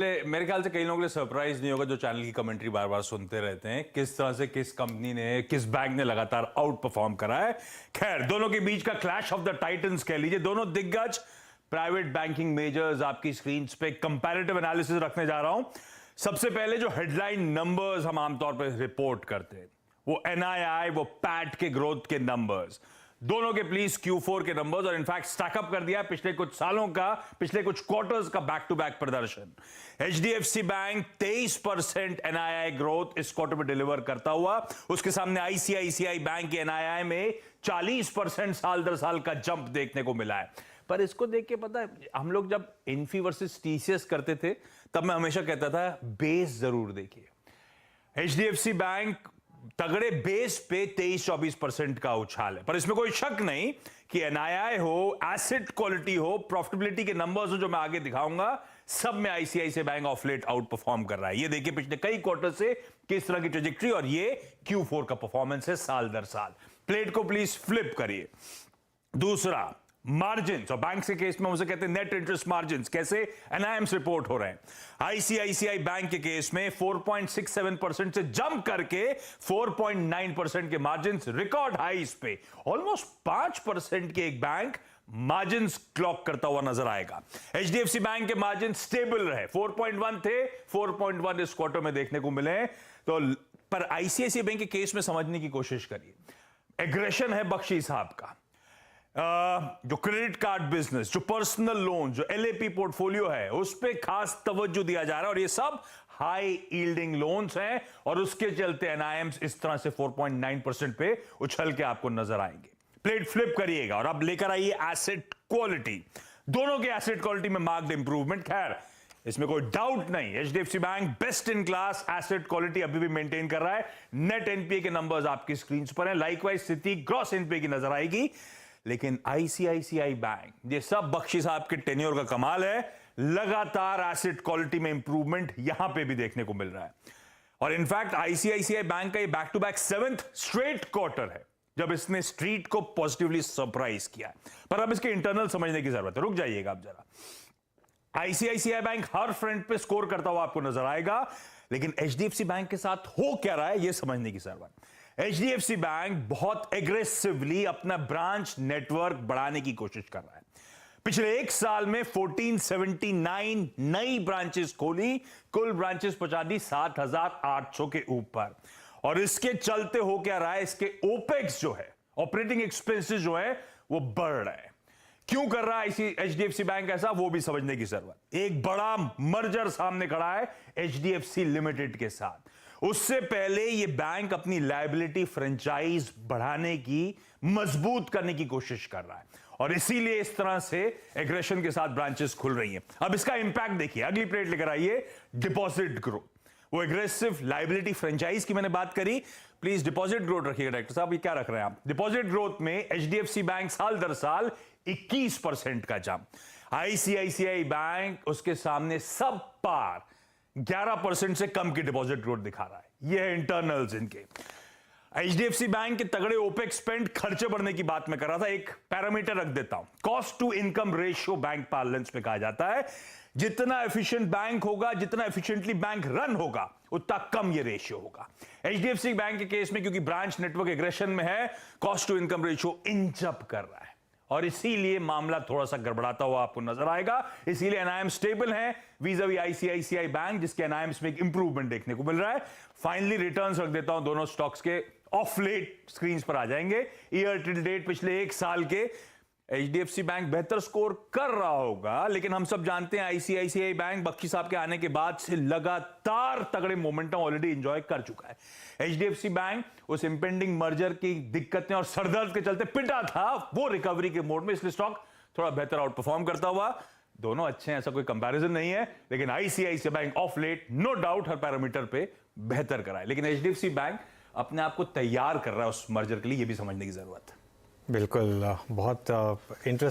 मेरे ख्याल से कई लोगों के लिए सरप्राइज नहीं होगा जो चैनल की कमेंट्री बार बार सुनते रहते हैं किस तरह से किस कंपनी ने किस बैंक ने लगातार आउट परफॉर्म करा है। खैर, दोनों के बीच का क्लैश ऑफ द टाइटन्स कह लीजिए। दोनों दिग्गज प्राइवेट बैंकिंग मेजर्स आपकी स्क्रीन पे कंपैरेटिव एनालिसिस रखने जा रहा हूं। सबसे पहले जो हेडलाइन नंबर्स हम आमतौर पर रिपोर्ट करते हैं वो एनआईआई, वो पैट के ग्रोथ के नंबर्स, दोनों के प्लीज Q4 के नंबर्स और इनफैक्ट स्टैकअप कर दिया पिछले कुछ सालों का, पिछले कुछ क्वार्टर्स का बैक टू बैक प्रदर्शन। HDFC बैंक 23% एनआईआई ग्रोथ इस क्वार्टर में डिलीवर करता हुआ, उसके सामने ICICI बैंक के एनआईआई में 40% साल दर साल का जंप देखने को मिला है। पर इसको देख के पता है, हम लोग जब इन्फी वर्सेस TCS करते थे तब मैं हमेशा कहता था बेस जरूर देखिए। HDFC बैंक तगड़े बेस पे 23-24% का उछाल है, पर इसमें कोई शक नहीं कि एनआईआई हो, एसेट क्वालिटी हो, प्रॉफिटेबिलिटी के नंबर्स हो जो मैं आगे दिखाऊंगा, सब में ICICI bank of let out perform कर रहा है। ये देखिए पिछले कई क्वार्टर से किस तरह की ट्रेजेक्टरी, और ये Q4 का परफॉर्मेंस है साल दर साल। प्लेट को प्लीज फ्लिप करिए। दूसरा, मार्जिन, और बैंक के केस में उसे कहते हैं नेट इंटरेस्ट मार्जिन, कैसे एनआईएम्स रिपोर्ट हो रहे हैं। ICICI बैंक के केस में 4.67% से जंप करके 4.9% के मार्जिन, रिकॉर्ड हाईस पे ऑलमोस्ट 5% के एक बैंक मार्जिन क्लॉक करता हुआ नजर आएगा। HDFC बैंक के मार्जिन स्टेबल रहे, 4.1 थे, 4.1 इस क्वार्टर में देखने को मिले। तो पर ICICI बैंक के केस में समझने की कोशिश करिए। एग्रेशन है बख्शी साहब का, जो क्रेडिट कार्ड बिजनेस, जो पर्सनल लोन, जो LAP पोर्टफोलियो है, उस पे खास तवज्जो दिया जा रहा है और ये सब हाई यील्डिंग लोन्स हैं और उसके चलते एनआईएम्स इस तरह से 4.9% पे उछल के आपको नजर आएंगे। प्लेट फ्लिप करिएगा और अब लेकर आइए एसेट क्वालिटी। दोनों के एसेट क्वालिटी में मार्क्ड इंप्रूवमेंट, खैर इसमें कोई डाउट नहीं। HDFC bank best in class asset quality अभी भी मेंटेन कर रहा है। नेट NPA के नंबर्स आपकी स्क्रीन पर हैं, लाइकवाइज स्थिति ग्रॉस NPA की नजर आएगी। लेकिन ICICI बैंक, ये सब बख्शी साहब के टेन्योर का कमाल है, लगातार एसेट क्वालिटी में इंप्रूवमेंट यहां पे भी देखने को मिल रहा है। और इनफैक्ट ICICI बैंक का ये back to back 7th straight quarter है जब इसने स्ट्रीट को पॉजिटिवली सरप्राइज किया है। पर अब इसके इंटरनल समझने की जरूरत है, रुक जाइएगा आप जरा। ICICI बैंक हर फ्रंट पे स्कोर करता हुआ आपको नजर आएगा, लेकिन HDFC बैंक के साथ हो क्या रहा है यह समझने की जरूरत। HDFC बैंक बहुत एग्रेसिवली अपना ब्रांच नेटवर्क बढ़ाने की कोशिश कर रहा है। पिछले एक साल में 1479 नई ब्रांचेस खोली, कुल ब्रांचेस पहुंचा दी 7800 के ऊपर। और इसके चलते हो क्या रहा है, इसके ओपेक्स जो है, ऑपरेटिंग एक्सपेंसेस जो है, वो बढ़ रहे हैं। क्यों कर रहा है HDFC बैंक ऐसा, वो भी समझने की जरूरत। एक बड़ा मर्जर सामने खड़ा है HDFC लिमिटेड के साथ। उससे पहले ये बैंक अपनी लायबिलिटी फ्रेंचाइज बढ़ाने की, मजबूत करने की कोशिश कर रहा है और इसीलिए इस तरह से एग्रेशन के साथ ब्रांचेस खुल रही हैं। अब इसका इंपैक्ट देखिए, अगली प्लेट लेकर आइए। डिपॉजिट ग्रोथ, वो एग्रेसिव लायबिलिटी फ्रेंचाइज की मैंने बात करी, प्लीज डिपॉजिट ग्रोथ रखिएगा। डायरेक्टर साहब ये क्या रख रहे हैं आप? डिपॉजिट ग्रोथ में HDFC बैंक साल दर साल 21% का जंप, ICICI बैंक उसके सामने सब पार 11% से कम की डिपॉजिट ग्रोथ दिखा रहा है। ये है इंटरनल्स इनके। HDFC बैंक के तगड़े ओपेक्स स्पेंड, खर्चे बढ़ने की बात मैं कर रहा था। एक पैरामीटर रख देता हूं, cost to income ratio bank parlance में कहा जाता है। जितना एफिशिएंट बैंक होगा, जितना एफिशिएंटली बैंक रन होगा, उतना कम ये रेशियो होगा। HDFC बैंक के केस में क्योंकि ब्रांच नेटवर्क एग्रेशन में है, कॉस्ट टू इनकम रेशियो इंचअप कर रहा है और इसीलिए मामला थोड़ा सा गड़बड़ाता हुआ आपको नजर आएगा। इसीलिए एनआईएम स्टेबल है वीज़ावी ICICI बैंक, जिसके एनआईएम्स में एक इंप्रूवमेंट देखने को मिल रहा है। फाइनली रिटर्न्स रख देता हूं, दोनों स्टॉक्स के ऑफ लेट स्क्रीन पर आ जाएंगे। ईयर टिल डेट पिछले एक साल के HDFC बैंक बेहतर स्कोर कर रहा होगा, लेकिन हम सब जानते हैं ICICI बैंक बख्शी साहब के आने के बाद से लगातार तगड़े मोमेंटम ऑलरेडी एंजॉय कर चुका है। HDFC बैंक उस इंपेंडिंग मर्जर की दिक्कतें और सरदर्द के चलते पिटा था, वो रिकवरी के मोड में, इसलिए स्टॉक थोड़ा बेहतर आउट परफॉर्म करता हुआ। दोनों अच्छे हैं, ऐसा कोई कंपैरिजन नहीं है, लेकिन ICICI bank of late no doubt हर पैरामीटर पे बेहतर कराए, लेकिन HDFC बैंक अपने आप को तैयार कर रहा है उस मर्जर के लिए, ये भी समझने की जरूरत है। बिल्कुल, बहुत इंटरेस्टिंग